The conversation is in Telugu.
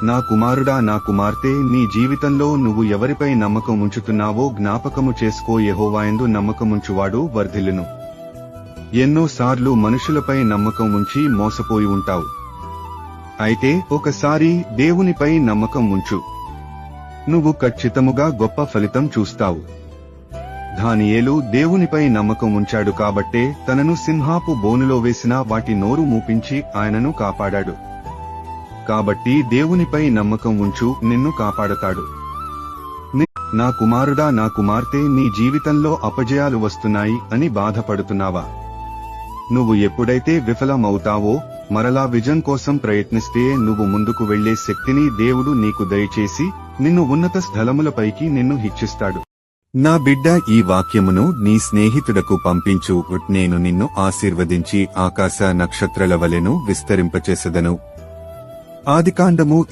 నా కుమారుడా, నా కుమార్తె, నీ జీవితంలో నువ్వు ఎవరిపై నమ్మకం ఉంచుతున్నావో జ్ఞాపకము చేసుకో. యెహోవాయందు నమ్మకముంచువాడు వర్ధిల్లును. ఎన్నోసార్లు మనుషులపై నమ్మకం ఉంచి మోసపోయి ఉంటావు. అయితే ఒకసారి దేవునిపై నమ్మకం ఉంచు. నువ్వు ఖచ్చితముగా గొప్ప ఫలితం చూస్తావు. దానియేలు దేవునిపై నమ్మకం ఉంచాడు కాబట్టే తనను సింహాపు బోనులో వేసిన వాటి నోరు మూపించి ఆయనను కాపాడాడు. కాబట్టి దేవునిపై నమ్మకం ఉంచు, నిన్ను కాపాడతాడు. నా కుమారుడా, నా కుమార్తె, నీ జీవితంలో అపజయాలు వస్తున్నాయి అని బాధపడుతున్నావా? నువ్వు ఎప్పుడైతే విఫలమవుతావో, మరలా విజన్ కోసం ప్రయత్నిస్తే నువ్వు ముందుకు వెళ్లే శక్తిని దేవుడు నీకు దయచేసి నిన్ను ఉన్నత స్థలములపైకి నిన్ను హెచ్చిస్తాడు. నా బిడ్డ, ఈ వాక్యమును నీ స్నేహితుడకు పంపించు. నేను నిన్ను ఆశీర్వదించి ఆకాశ నక్షత్రాల వలెను విస్తరింపచేసెదను. ఆదికాండము